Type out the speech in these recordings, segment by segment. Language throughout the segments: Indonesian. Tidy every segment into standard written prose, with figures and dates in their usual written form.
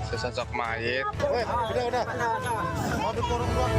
Sesosok mayit. Udah. Mau dikurung doang.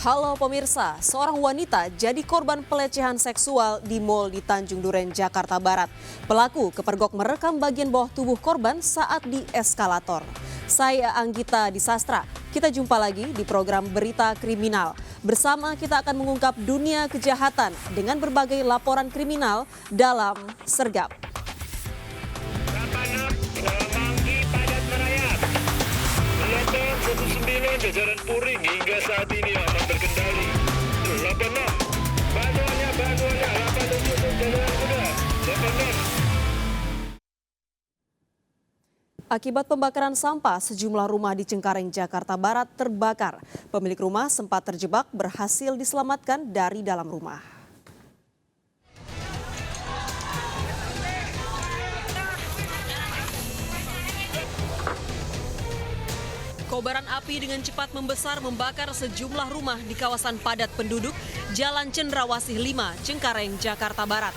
Halo pemirsa, seorang wanita jadi korban pelecehan seksual di mal di Tanjung Duren, Jakarta Barat. Pelaku kepergok merekam bagian bawah tubuh korban saat di eskalator. Saya Anggita Disastra, kita jumpa lagi di program Berita Kriminal. Bersama kita akan mengungkap dunia kejahatan dengan berbagai laporan kriminal dalam Sergap. Kilometer 19 jajaran Puring hingga saat ini aman terkendali. 86 bantuannya 87 jajaran kuda 86. Akibat pembakaran sampah, sejumlah rumah di Cengkareng, Jakarta Barat terbakar. Pemilik rumah sempat terjebak berhasil diselamatkan dari dalam rumah. Kobaran api dengan cepat membesar membakar sejumlah rumah di kawasan padat penduduk Jalan Cendrawasih 5, Cengkareng, Jakarta Barat.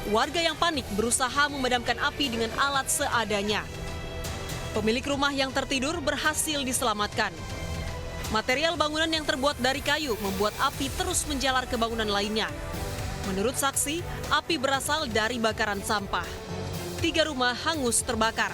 Warga yang panik berusaha memadamkan api dengan alat seadanya. Pemilik rumah yang tertidur berhasil diselamatkan. Material bangunan yang terbuat dari kayu membuat api terus menjalar ke bangunan lainnya. Menurut saksi, api berasal dari bakaran sampah. 3 rumah hangus terbakar.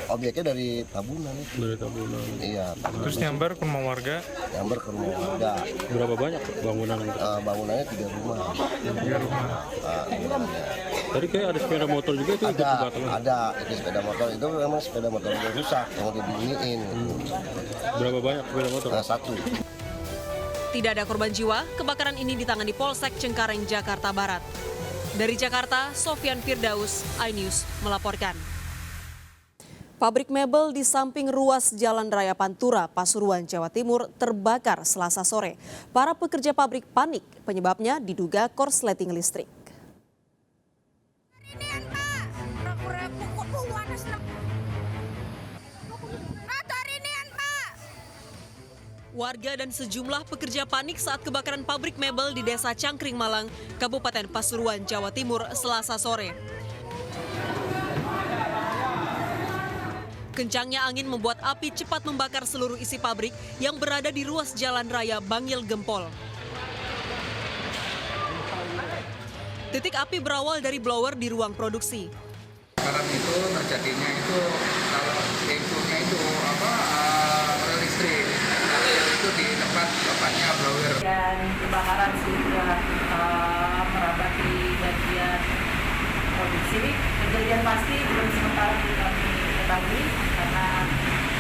Objeknya dari Tabunan. Dari Tabunan. Iya. Terus nyambar ke rumah warga. Nyamber ke rumah warga. Berapa banyak bangunan? Bangunannya 3 rumah. 3 rumah. Bangunannya. Tadi kayak ada sepeda motor juga itu ikut terbakar. Ada. Itu sepeda motor. Itu memang sepeda motor yang rusak. Mau dibunyiin. Berapa banyak sepeda motor? 1. Tidak ada korban jiwa, kebakaran ini ditangani Polsek Cengkareng, Jakarta Barat. Dari Jakarta, Sofyan Firdaus, iNews melaporkan. Pabrik mebel di samping ruas Jalan Raya Pantura, Pasuruan, Jawa Timur terbakar Selasa sore. Para pekerja pabrik panik, penyebabnya diduga korsleting listrik. Warga dan sejumlah pekerja panik saat kebakaran pabrik mebel di Desa Cangkring Malang, Kabupaten Pasuruan, Jawa Timur, Selasa sore. Kencangnya angin membuat api cepat membakar seluruh isi pabrik yang berada di ruas Jalan Raya Bangil Gempol. Titik api berawal dari blower di ruang produksi. Kebakaran itu terjadinya itu kalau infonya itu rel listrik. Itu di tempatnya blower. Dan kebakaran sudah merambah di bagian produksi. Kejadian pasti belum sementara kami ketahui karena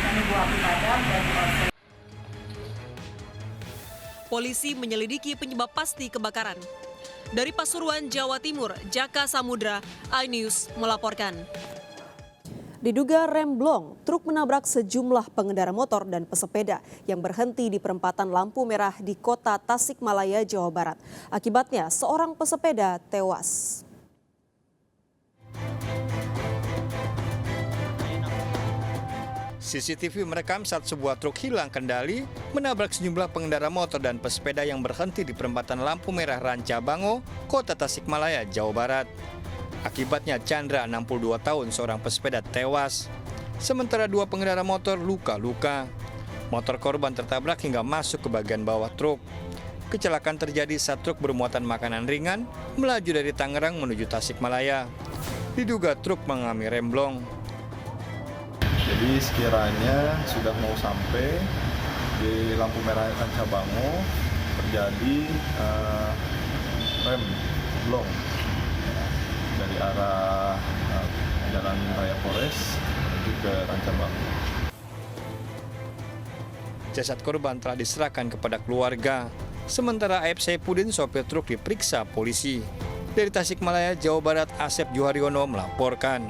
menunggu api padam dan proses. Polisi menyelidiki penyebab pasti kebakaran. Dari Pasuruan, Jawa Timur, Jaka Samudra, iNews melaporkan. Diduga remblong, truk menabrak sejumlah pengendara motor dan pesepeda yang berhenti di perempatan lampu merah di kota Tasikmalaya, Jawa Barat. Akibatnya, seorang pesepeda tewas. CCTV merekam saat sebuah truk hilang kendali menabrak sejumlah pengendara motor dan pesepeda yang berhenti di perempatan lampu merah Rancabango, kota Tasikmalaya, Jawa Barat. Akibatnya Chandra, 62 tahun, seorang pesepeda tewas. Sementara 2 pengendara motor luka-luka. Motor korban tertabrak hingga masuk ke bagian bawah truk. Kecelakaan terjadi saat truk bermuatan makanan ringan melaju dari Tangerang menuju Tasikmalaya. Diduga truk mengalami remblong. Jadi sekiranya sudah mau sampai di lampu merah Rancabango terjadi remblong dari arah Jalan Raya Polres menuju ke Rancabango. Jasad korban telah diserahkan kepada keluarga. Sementara Aib Saipudin, sopir truk, diperiksa polisi. Dari Tasikmalaya, Jawa Barat, Asep Juharyono melaporkan.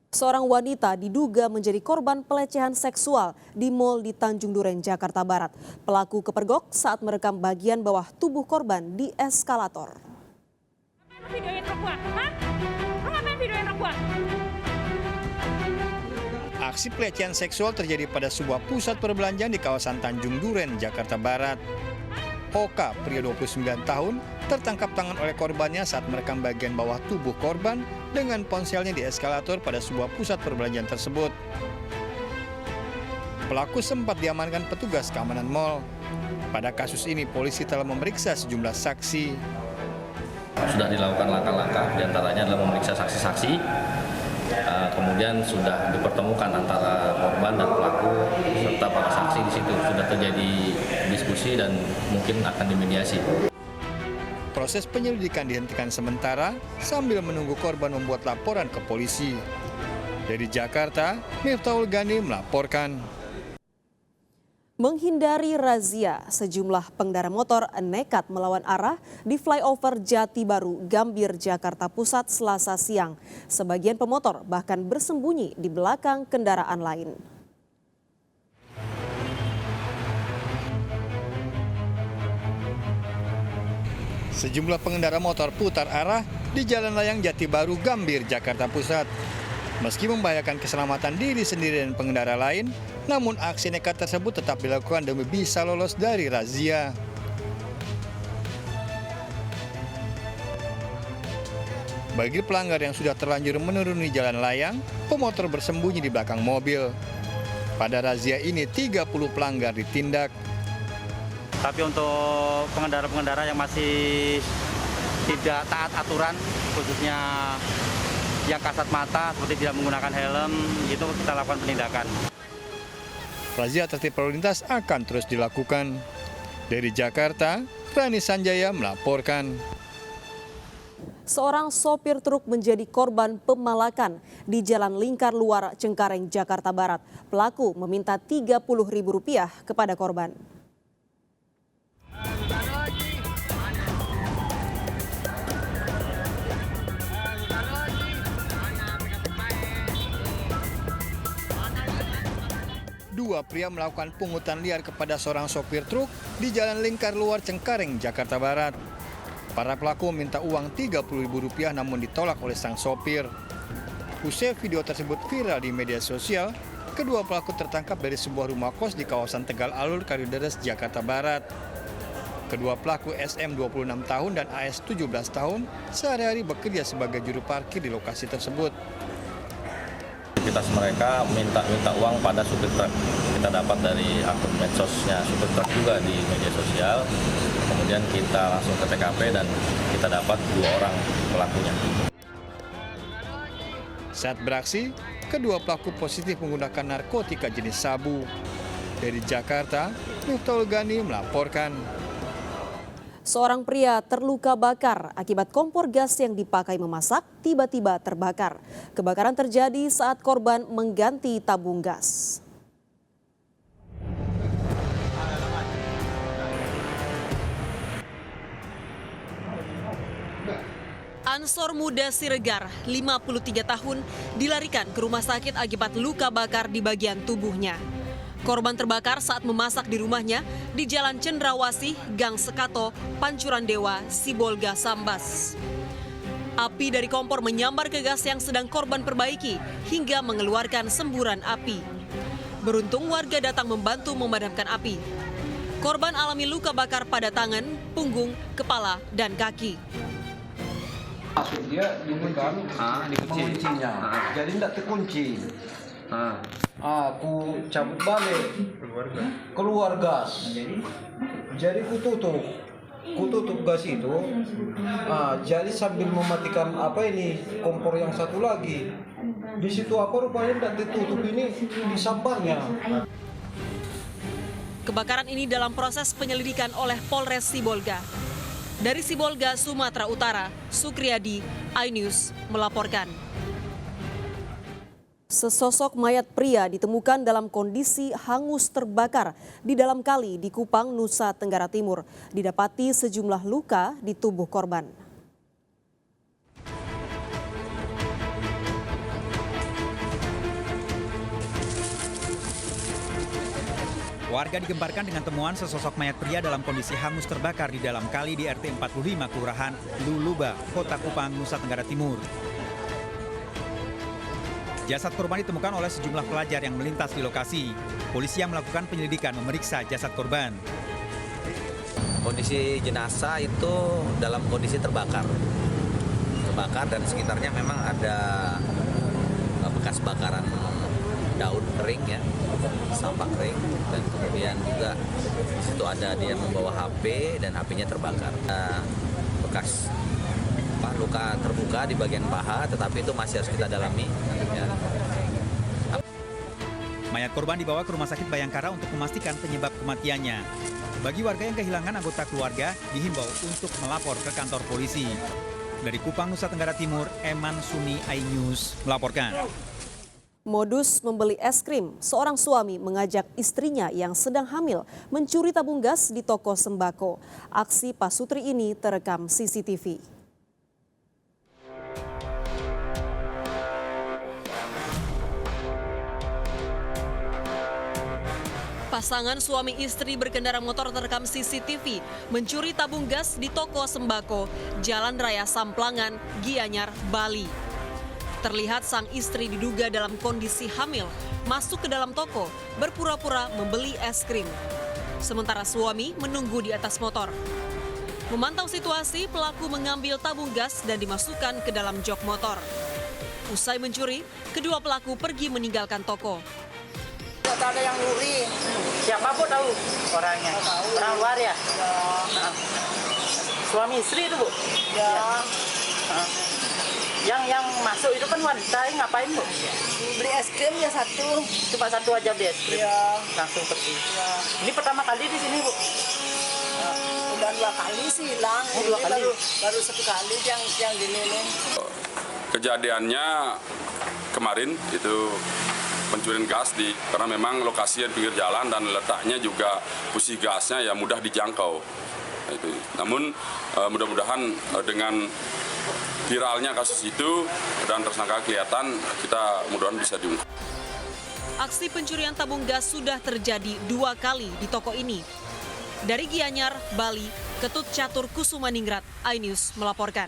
Seorang wanita diduga menjadi korban pelecehan seksual di mal di Tanjung Duren, Jakarta Barat. Pelaku kepergok saat merekam bagian bawah tubuh korban di eskalator. Videoin rok gua, hah? Lu ngapain videoin rok gua? Aksi pelecehan seksual terjadi pada sebuah pusat perbelanjaan di kawasan Tanjung Duren, Jakarta Barat. Oka, pria 29 tahun, tertangkap tangan oleh korbannya saat merekam bagian bawah tubuh korban dengan ponselnya di eskalator pada sebuah pusat perbelanjaan tersebut. Pelaku sempat diamankan petugas keamanan mal. Pada kasus ini, polisi telah memeriksa sejumlah saksi. Sudah dilakukan langkah-langkah, diantaranya adalah memeriksa saksi-saksi. Kemudian sudah dipertemukan antara korban dan pelaku serta para saksi di situ. Sudah terjadi diskusi dan mungkin akan dimediasi. Proses penyelidikan dihentikan sementara sambil menunggu korban membuat laporan ke polisi. Dari Jakarta, Miftahul Gani melaporkan. Menghindari razia, sejumlah pengendara motor nekat melawan arah di flyover Jati Baru, Gambir, Jakarta Pusat Selasa siang. Sebagian pemotor bahkan bersembunyi di belakang kendaraan lain. Sejumlah pengendara motor putar arah di Jalan Layang Jati Baru, Gambir, Jakarta Pusat. Meski membahayakan keselamatan diri sendiri dan pengendara lain, namun aksi nekat tersebut tetap dilakukan demi bisa lolos dari razia. Bagi pelanggar yang sudah terlanjur menuruni jalan layang, pemotor bersembunyi di belakang mobil. Pada razia ini 30 pelanggar ditindak. Tapi untuk pengendara-pengendara yang masih tidak taat aturan, khususnya yang kasat mata seperti tidak menggunakan helm, itu kita lakukan penindakan. Razia tertib lalu lintas akan terus dilakukan. Dari Jakarta, Rani Sanjaya melaporkan. Seorang sopir truk menjadi korban pemalakan di Jalan Lingkar Luar, Cengkareng, Jakarta Barat. Pelaku meminta Rp30.000 kepada korban. Dua pria melakukan pungutan liar kepada seorang sopir truk di Jalan Lingkar Luar Cengkareng, Jakarta Barat. Para pelaku meminta uang Rp30.000 namun ditolak oleh sang sopir. Usai video tersebut viral di media sosial, kedua pelaku tertangkap dari sebuah rumah kos di kawasan Tegal Alur, Kalideres, Jakarta Barat. Kedua pelaku SM 26 tahun dan AS 17 tahun sehari-hari bekerja sebagai juru parkir di lokasi tersebut. Aktivitas mereka minta uang pada supir truk. Kita dapat dari akun medsosnya supir truk juga di media sosial. Kemudian kita langsung ke TKP dan kita dapat 2 orang pelakunya. Saat beraksi, kedua pelaku positif menggunakan narkotika jenis sabu. Dari Jakarta, Miftahul Gani melaporkan. Seorang pria terluka bakar akibat kompor gas yang dipakai memasak tiba-tiba terbakar. Kebakaran terjadi saat korban mengganti tabung gas. Ansor muda Siregar, 53 tahun, dilarikan ke rumah sakit akibat luka bakar di bagian tubuhnya. Korban terbakar saat memasak di rumahnya di Jalan Cendrawasih, Gang Sekato, Pancuran Dewa, Sibolga, Sambas. Api dari kompor menyambar ke gas yang sedang korban perbaiki hingga mengeluarkan semburan api. Beruntung warga datang membantu memadamkan api. Korban alami luka bakar pada tangan, punggung, kepala, dan kaki. Dia menguncinya, jadi tidak terkunci. Aku cabut balik, keluar gas. Jadi ku tutup gas itu. Jadi sambil mematikan kompor yang satu lagi. Di situ rupanya tidak ditutup, ini disambarnya. Kebakaran ini dalam proses penyelidikan oleh Polres Sibolga. Dari Sibolga, Sumatera Utara, Sukriyadi, iNews melaporkan. Sesosok mayat pria ditemukan dalam kondisi hangus terbakar di dalam kali di Kupang, Nusa Tenggara Timur. Didapati sejumlah luka di tubuh korban. Warga digemparkan dengan temuan sesosok mayat pria dalam kondisi hangus terbakar di dalam kali di RT 45 Kelurahan Luluba, Kota Kupang, Nusa Tenggara Timur. Jasad korban ditemukan oleh sejumlah pelajar yang melintas di lokasi. Polisi yang melakukan penyelidikan memeriksa jasad korban. Kondisi jenazah itu dalam kondisi terbakar dan sekitarnya memang ada bekas bakaran daun kering ya, sampah kering, dan kemudian juga di situ ada dia membawa HP dan HP-nya terbakar. Bekas luka terbuka di bagian paha, tetapi itu masih harus kita dalami. Ya. Mayat korban dibawa ke Rumah Sakit Bayangkara untuk memastikan penyebab kematiannya. Bagi warga yang kehilangan anggota keluarga, dihimbau untuk melapor ke kantor polisi. Dari Kupang, Nusa Tenggara Timur, Eman Suni, iNews melaporkan. Modus membeli es krim, seorang suami mengajak istrinya yang sedang hamil mencuri tabung gas di toko sembako. Aksi pasutri ini terekam CCTV. Pasangan suami istri berkendara motor terekam CCTV mencuri tabung gas di toko sembako Jalan Raya Samplangan, Gianyar, Bali. Terlihat sang istri diduga dalam kondisi hamil, masuk ke dalam toko, berpura-pura membeli es krim. Sementara suami menunggu di atas motor. Memantau situasi, pelaku mengambil tabung gas dan dimasukkan ke dalam jok motor. Usai mencuri, kedua pelaku pergi meninggalkan toko. Tidak ada yang nyuri. Siapa Bu tahu orangnya? Orang luar ya? Nah. Suami istri itu Bu? Ya. Nah. Yang masuk itu kan wanita, ngapain Bu? Beli es krim ya satu. Cuma satu aja beli es krim? Ya. Langsung pergi? Ya. Ini pertama kali di sini Bu? Udah 2 kali sih hilang. Oh, 2 kali? Baru 1 kali yang dililing. Kejadiannya kemarin itu pencurian gas karena memang lokasinya di pinggir jalan dan letaknya juga busi gasnya ya mudah dijangkau. Namun mudah-mudahan dengan viralnya kasus itu dan tersangka kelihatan, kita mudah-mudahan bisa diungkap. Aksi pencurian tabung gas sudah terjadi 2 kali di toko ini. Dari Gianyar, Bali, Ketut Catur Kusumaningrat, iNews melaporkan.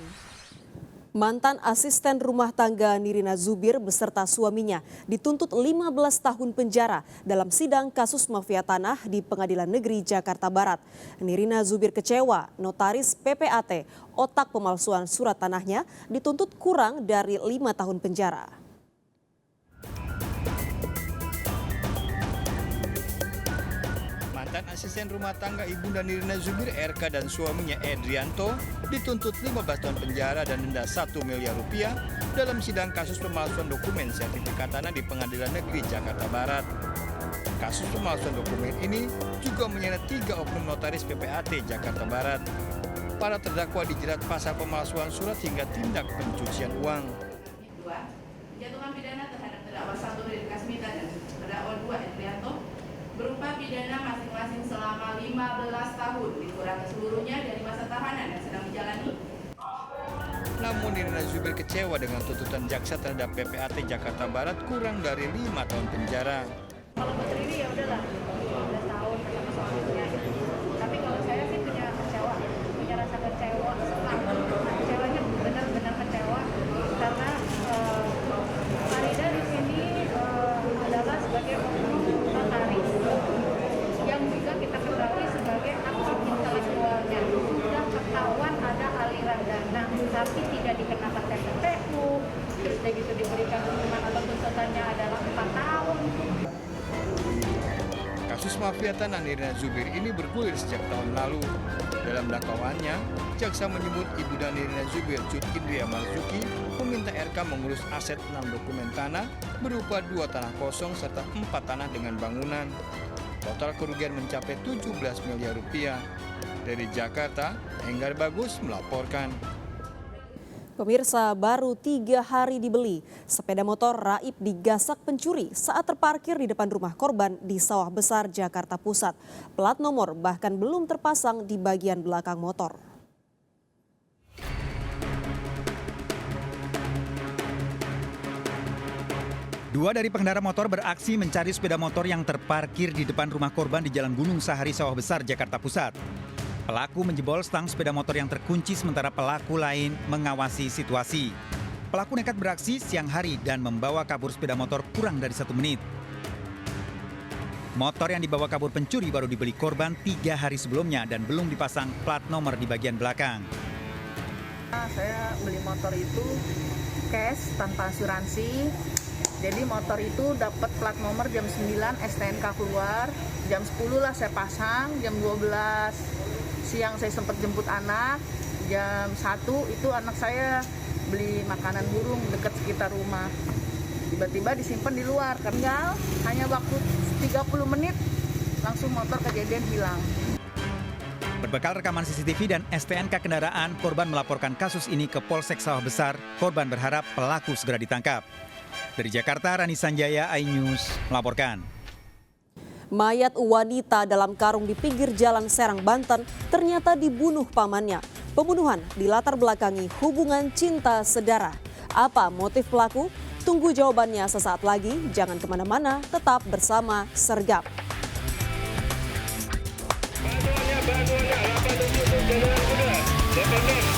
Mantan asisten rumah tangga Nirina Zubir beserta suaminya dituntut 15 tahun penjara dalam sidang kasus mafia tanah di Pengadilan Negeri Jakarta Barat. Nirina Zubir kecewa, notaris PPAT, otak pemalsuan surat tanahnya dituntut kurang dari 5 tahun penjara. Mantan asisten rumah tangga Ibunda Nirina Zubir RK dan suaminya Edrianto dituntut 15 tahun penjara dan denda 1 miliar rupiah dalam sidang kasus pemalsuan dokumen sertifikat tanah di Pengadilan Negeri Jakarta Barat. Kasus pemalsuan dokumen ini juga menyeret 3 oknum notaris PPAT Jakarta Barat. Para terdakwa dijerat pasal pemalsuan surat hingga tindak pencucian uang. 2. Jatuhkan pidana terhadap terdakwa 1 Ridin Kasmita dan terdakwa 2 Edrianto berupa pidana masing-masing selama 15 tahun dikurangi seluruhnya dari masa tahanan yang sedang dijalani. Namun Nirina Zubir kecewa dengan tuntutan jaksa terhadap PPAT Jakarta Barat kurang dari 5 tahun penjara. Kalau buat Riri ya udahlah 15 tahun bersama suaminya. Tapi kalau saya sih punya rasa kecewa. Kecewanya benar-benar kecewa karena Farida di sini adalah sebagai oknum notaris yang juga kita ketahui sebagai aktor intelektualnya. Sudah ketahuan ada aliran dana, tapi tidak dikenakan TPPU, terus begitu diberikan hukuman atau tuntutannya adalah 4 tahun. Kasus mafia tanah Nirina Zubir ini bergulir sejak tahun lalu. Dalam dakwaannya, jaksa menyebut Ibu dan Nirina Zubir Cut Indria Marzuki meminta RK mengurus aset 6 dokumen tanah berupa 2 tanah kosong serta 4 tanah dengan bangunan. Total kerugian mencapai 17 miliar rupiah. Dari Jakarta, Enggar Bagus melaporkan. Pemirsa, baru 3 hari dibeli, sepeda motor raib digasak pencuri saat terparkir di depan rumah korban di Sawah Besar, Jakarta Pusat. Plat nomor bahkan belum terpasang di bagian belakang motor. Dua dari pengendara motor beraksi mencari sepeda motor yang terparkir di depan rumah korban di Jalan Gunung Sahari, Sawah Besar, Jakarta Pusat. Pelaku menjebol stang sepeda motor yang terkunci sementara pelaku lain mengawasi situasi. Pelaku nekat beraksi siang hari dan membawa kabur sepeda motor kurang dari 1 menit. Motor yang dibawa kabur pencuri baru dibeli korban 3 hari sebelumnya dan belum dipasang plat nomor di bagian belakang. Saya beli motor itu cash tanpa asuransi. Jadi motor itu dapat plat nomor jam 9 STNK keluar, jam 10 lah saya pasang, jam 12 siang saya sempat jemput anak, jam 1 itu anak saya beli makanan burung dekat sekitar rumah. Tiba-tiba disimpan di luar, tinggal hanya waktu 30 menit langsung motor kejadian hilang. Berbekal rekaman CCTV dan STNK kendaraan, korban melaporkan kasus ini ke Polsek Sawah Besar. Korban berharap pelaku segera ditangkap. Dari Jakarta, Rani Sanjaya, iNews melaporkan. Mayat wanita dalam karung di pinggir jalan Serang, Banten ternyata dibunuh pamannya. Pembunuhan dilatar belakangi hubungan cinta sedara. Apa motif pelaku? Tunggu jawabannya sesaat lagi. Jangan kemana-mana, tetap bersama Sergap. Bantuannya 87 Jalan Kuda, 18